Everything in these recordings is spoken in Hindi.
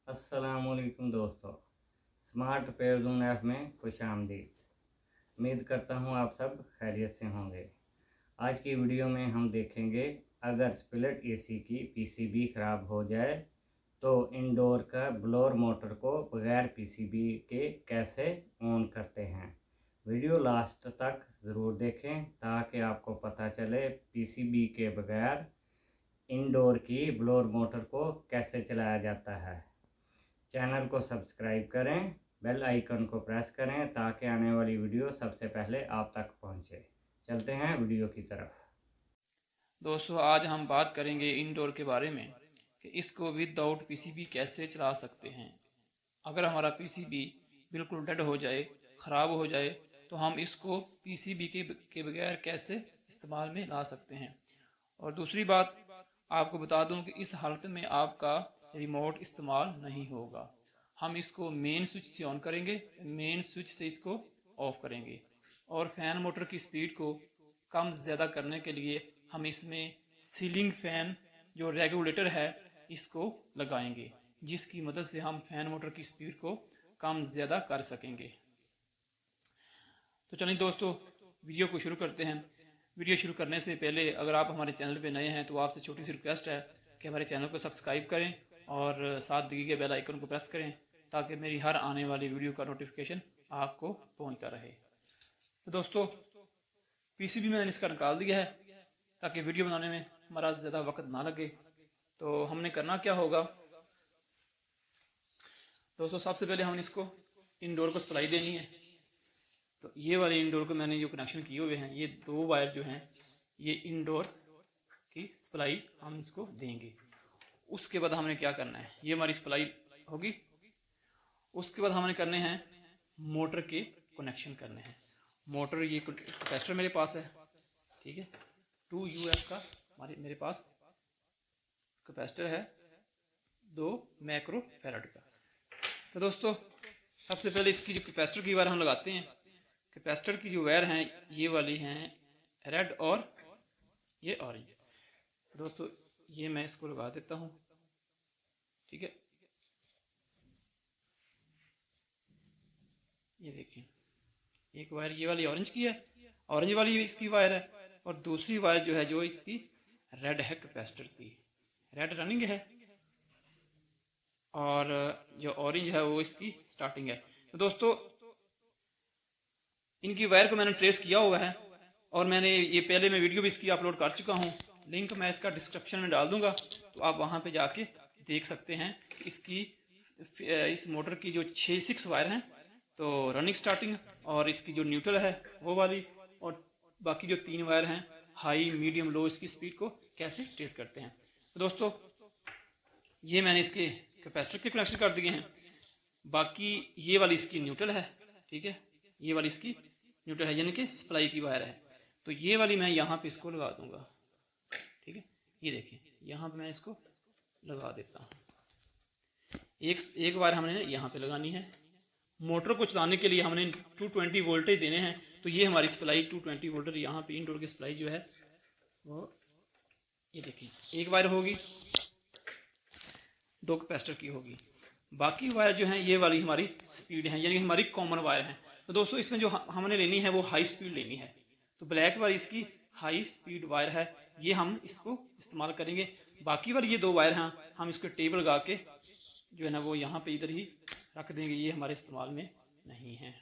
अस्सलामुअलैकुम दोस्तों, स्मार्ट पेयरजून ऐप में खुशामदीद। उम्मीद करता हूँ आप सब खैरियत से होंगे। आज की वीडियो में हम देखेंगे अगर स्प्लिट एसी की पीसीबी ख़राब हो जाए तो इंडोर का ब्लोअर मोटर को बगैर पीसीबी के कैसे ऑन करते हैं। वीडियो लास्ट तक ज़रूर देखें ताकि आपको पता चले पीसीबी के बगैर इंडोर की ब्लोअर मोटर को कैसे चलाया जाता है। चैनल को सब्सक्राइब करें, बेल आइकन को प्रेस करें ताकि आने वाली वीडियो सबसे पहले आप तक पहुंचे। चलते हैं वीडियो की तरफ। दोस्तों, आज हम बात करेंगे इंडोर के बारे में कि इसको विदाउट पीसीबी कैसे चला सकते हैं। अगर हमारा पीसीबी बिल्कुल डेड हो जाए, ख़राब हो जाए, तो हम इसको पीसीबी के बगैर कैसे इस्तेमाल में ला सकते हैं। और दूसरी बात आपको बता दूं कि इस हालत में आपका रिमोट इस्तेमाल नहीं होगा। हम इसको मेन स्विच से ऑन करेंगे, मेन स्विच से इसको ऑफ करेंगे। और फैन मोटर की स्पीड को कम ज़्यादा करने के लिए हम इसमें सीलिंग फैन जो रेगुलेटर है इसको लगाएंगे, जिसकी मदद से हम फैन मोटर की स्पीड को कम ज़्यादा कर सकेंगे। तो चलिए दोस्तों, वीडियो को शुरू करते हैं। वीडियो शुरू करने से पहले अगर आप हमारे चैनल पर नए हैं तो आपसे छोटी सी रिक्वेस्ट है कि हमारे चैनल को सब्सक्राइब करें और साथ दिए गए बेल आइकन को प्रेस करें ताकि मेरी हर आने वाली वीडियो का नोटिफिकेशन आपको पहुंचता रहे। तो दोस्तों, पीसीबी मैंने इसका निकाल दिया है ताकि वीडियो बनाने में हमारा ज़्यादा वक्त ना लगे। तो हमने करना क्या होगा दोस्तों, सबसे पहले हमने इसको इंडोर को सप्लाई देनी है। तो ये वाले इंडोर को मैंने जो कनेक्शन किए हुए हैं, ये दो वायर जो हैं ये इंडोर की सप्लाई हम इसको देंगे। उसके बाद हमने क्या करना है, ये हमारी सप्लाई होगी। उसके बाद हमने करने हैं मोटर के कनेक्शन करने हैं। मोटर ये कैपेसिटर मेरे पास है, ठीक है, 2UF का मेरे पास कैपेसिटर है, 2 माइक्रो फैराड का। तो दोस्तों, सबसे पहले इसकी जो कैपेसिटर की वायर हम लगाते हैं। कैपेसिटर की जो वायर हैं ये वाली हैं रेड और ये ऑरेंज। दोस्तों, ये मैं इसको लगा देता हूँ, ठीक है। ये देखिए, एक वायर ये वाली ऑरेंज की है, ऑरेंज वाली इसकी वायर है, और दूसरी वायर जो है जो इसकी रेड है, कैपेसिटर की रेड रनिंग है, और जो ऑरेंज है वो इसकी स्टार्टिंग है। तो दोस्तों, इनकी वायर को मैंने ट्रेस किया हुआ है और मैंने ये पहले मैं वीडियो भी इसकी अपलोड कर चुका हूँ। लिंक मैं इसका डिस्क्रिप्शन में डाल दूंगा, तो आप वहाँ पे जाके देख सकते हैं कि इसकी इस मोटर की जो 6 वायर हैं, तो रनिंग स्टार्टिंग, और इसकी जो न्यूट्रल है वो वाली, और बाकी जो 3 वायर हैं हाई मीडियम लो, इसकी स्पीड को कैसे ट्रेस करते हैं। तो दोस्तों, ये मैंने इसके कैपेसिटर के कनेक्शन कर दिए हैं। बाकी ये वाली इसकी न्यूट्रल है, ठीक है, ये वाली इसकी न्यूट्रल है, यानी कि सप्लाई की वायर है। तो ये वाली मैं यहाँ पे इसको लगा दूंगा, ठीक है। ये देखिए, यहाँ पे मैं इसको लगा देता हूँ। एक वायर हमने यहाँ पे लगानी है। मोटर को चलाने के लिए हमने 220 वोल्टेज देने हैं। तो ये हमारी सप्लाई 220 वोल्टेज यहाँ पे इंडोर की सप्लाई जो है वो ये देखिए, एक वायर होगी, 2 कैपेसिटर की होगी। बाकी वायर जो हैं ये वाली हमारी स्पीड है, यानी हमारी कॉमन वायर है। तो दोस्तों, इसमें जो हमने लेनी है वो हाई स्पीड लेनी है। तो ब्लैक वाली इसकी हाई स्पीड वायर है, ये हम इसको इस्तेमाल करेंगे। बाकी वाली ये 2 वायर हैं, हम इसको टेबल लगा के जो है ना वो यहाँ पे इधर ही रख देंगे, ये हमारे इस्तेमाल में नहीं है।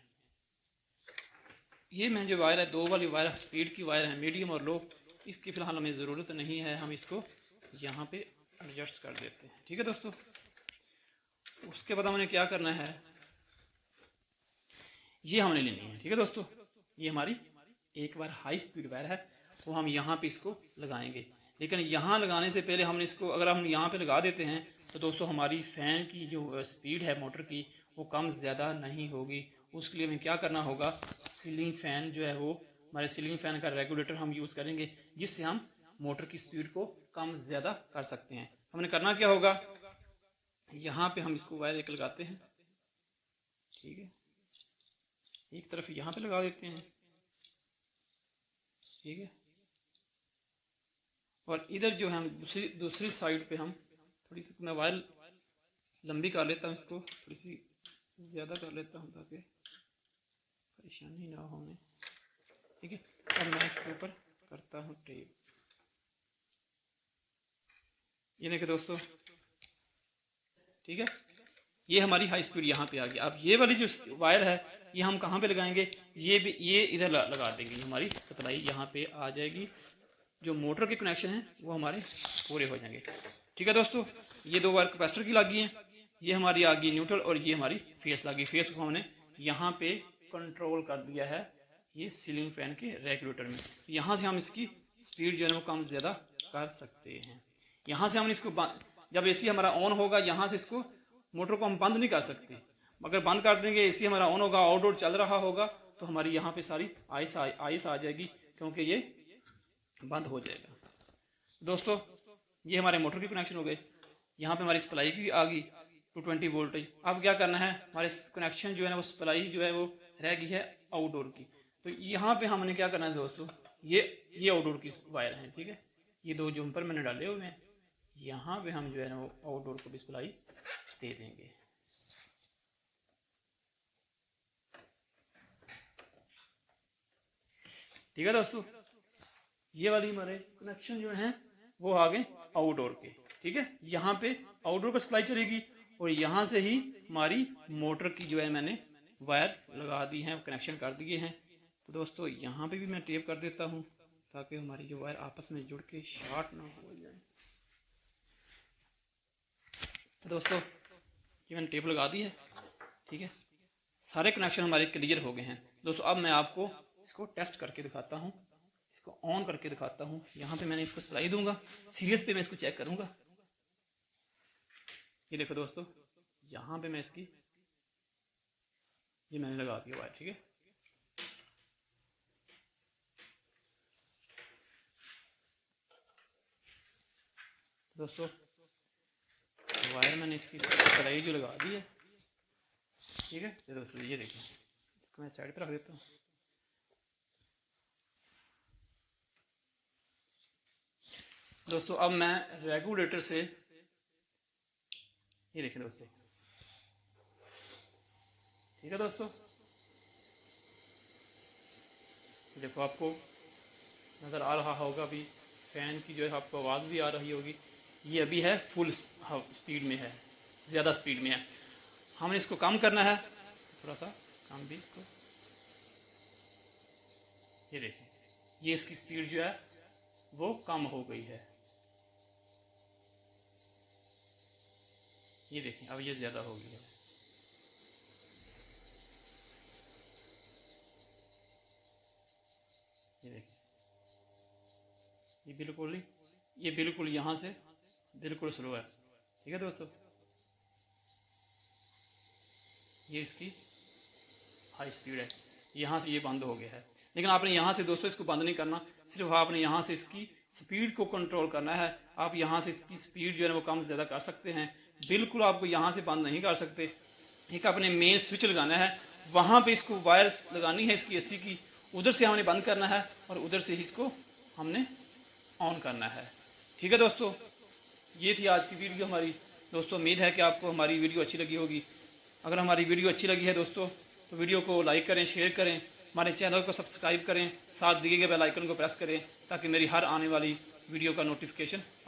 ये मैं जो वायर है, 2 वाली वायर स्पीड की वायर है, मीडियम और लो, इसकी फ़िलहाल हमें ज़रूरत नहीं है, हम इसको यहाँ पे एडजस्ट कर देते हैं, ठीक है दोस्तों। उसके बाद हमने क्या करना है, ये हमने लेनी है, ठीक है दोस्तों। ये हमारी एक बार हाई स्पीड वायर है, वो हम यहाँ पे इसको लगाएंगे। लेकिन यहाँ लगाने से पहले हमने इसको, अगर हम यहाँ पे लगा देते हैं तो दोस्तों हमारी फ़ैन की जो स्पीड है मोटर की वो कम ज़्यादा नहीं होगी। उसके लिए हमें क्या करना होगा, सीलिंग फ़ैन जो है वो हमारे सीलिंग फ़ैन का रेगुलेटर हम यूज़ करेंगे, जिससे हम मोटर की स्पीड को कम ज़्यादा कर सकते हैं। हमने करना क्या होगा, यहाँ पे हम इसको वायर एक लगाते हैं, ठीक है, एक तरफ यहाँ पे लगा देते हैं, ठीक है, और इधर जो है हम दूसरी साइड पे हम थोड़ी सी मैं वायर लंबी कर लेता हूँ, इसको थोड़ी सी ज़्यादा कर लेता हूँ ताकि परेशानी ना हो हमें। ठीक है, अब मैं इसके ऊपर करता हूँ टेप। ये देखिए दोस्तों, ठीक है, ये हमारी हाई स्पीड यहाँ पे आ गई। अब ये वाली जो वायर है ये हम कहाँ पे लगाएंगे, ये इधर लगा देंगे, हमारी सप्लाई यहाँ पे आ जाएगी। जो मोटर के कनेक्शन हैं वो हमारे पूरे हो जाएंगे। ठीक है दोस्तों, ये दो वायर कैपेसिटर की लगी हैं, ये हमारी आ गई न्यूट्रल और ये हमारी फेस लगी। फेस को हमने यहाँ पे कंट्रोल कर दिया है ये सीलिंग फैन के रेगुलेटर में। यहाँ से हम इसकी स्पीड जो है वो कम ज़्यादा कर सकते हैं। यहाँ से हम इसको जब एसी हमारा ऑन होगा, यहाँ से इसको मोटर को हम बंद नहीं कर सकते। अगर बंद कर देंगे, एसी हमारा ऑन होगा, आउटडोर चल रहा होगा, तो हमारी यहाँ पे सारी आइस आ जाएगी, क्योंकि ये बंद हो जाएगा। दोस्तों, ये हमारे मोटर के कनेक्शन हो गए। यहाँ पे हमारी सप्लाई की आ गई 220 वोल्टेज। अब क्या करना है, हमारे कनेक्शन जो है ना वो सप्लाई जो है वो रह गई है आउटडोर की। तो यहाँ पे हमने क्या करना है दोस्तों, ये आउटडोर की वायर है। ठीक है, ये दो जम्पर मैंने डाले हुए हैं, यहाँ पे हम जो है ना वो आउटडोर को भी सप्लाई दे देंगे। ठीक है दोस्तों, ये वाली हमारे कनेक्शन जो हैं वो आ गए आउटडोर के। ठीक है, यहाँ पे आउटडोर पर सप्लाई चलेगी और यहाँ से ही हमारी मोटर की जो है मैंने वायर लगा दी हैं, कनेक्शन कर दिए हैं। तो दोस्तों, यहाँ पे भी मैं टेप कर देता हूँ ताकि हमारी जो वायर आपस में जुड़ के शॉर्ट ना हो जाए। तो दोस्तों, ये मैंने टेप लगा दी है। ठीक है, सारे कनेक्शन हमारे क्लियर हो गए हैं। दोस्तों, अब मैं आपको इसको टेस्ट करके दिखाता हूँ, इसको ऑन करके दिखाता हूँ। यहाँ पे मैंने इसको सप्लाई दूंगा, सीरीज पे मैं इसको चेक करूँगा। ये देखो दोस्तों, यहाँ पे मैं इसकी ये मैंने लगा दिया वायर। ठीक है, दोस्तों वायर मैंने इसकी सप्लाई जो लगा दी है। ठीक है, तो दोस्तों ये देखिए, इसको मैं साइड पे रख देता हूँ। दोस्तों, अब मैं रेगुलेटर से ये देखिए दोस्तों, ठीक है दोस्तों, देखो आपको नज़र आ रहा होगा, अभी फ़ैन की जो है आपको आवाज़ भी आ रही होगी। ये अभी है फुल स्पीड में है, ज़्यादा स्पीड में है। हमने इसको कम करना है, थोड़ा सा कम भी इसको। ये देखिए, ये इसकी स्पीड जो है वो कम हो गई है। ये देखिए, अब ये ज़्यादा हो गई है। ये देखिए, ये बिल्कुल यहाँ से बिल्कुल स्लो है। ठीक है दोस्तों, ये इसकी हाई स्पीड है, यहाँ से ये बंद हो गया है। लेकिन आपने यहाँ से दोस्तों इसको बंद नहीं करना, सिर्फ आपने यहाँ से इसकी स्पीड को कंट्रोल करना है। आप यहाँ से इसकी स्पीड जो है वो कम ज़्यादा कर सकते हैं, बिल्कुल आपको यहाँ से बंद नहीं कर सकते। एक अपने मेन स्विच लगाना है, वहाँ पे इसको वायर्स लगानी है इसकी एसी की, उधर से हमने बंद करना है और उधर से ही इसको हमने ऑन करना है। ठीक है दोस्तों, ये थी आज की वीडियो हमारी। दोस्तों, उम्मीद है कि आपको हमारी वीडियो अच्छी लगी होगी। अगर हमारी वीडियो अच्छी लगी है दोस्तों, तो वीडियो को लाइक करें, शेयर करें, हमारे चैनल को सब्सक्राइब करें, साथ दिए गए बेल आइकन को प्रेस करें ताकि मेरी हर आने वाली वीडियो का नोटिफिकेशन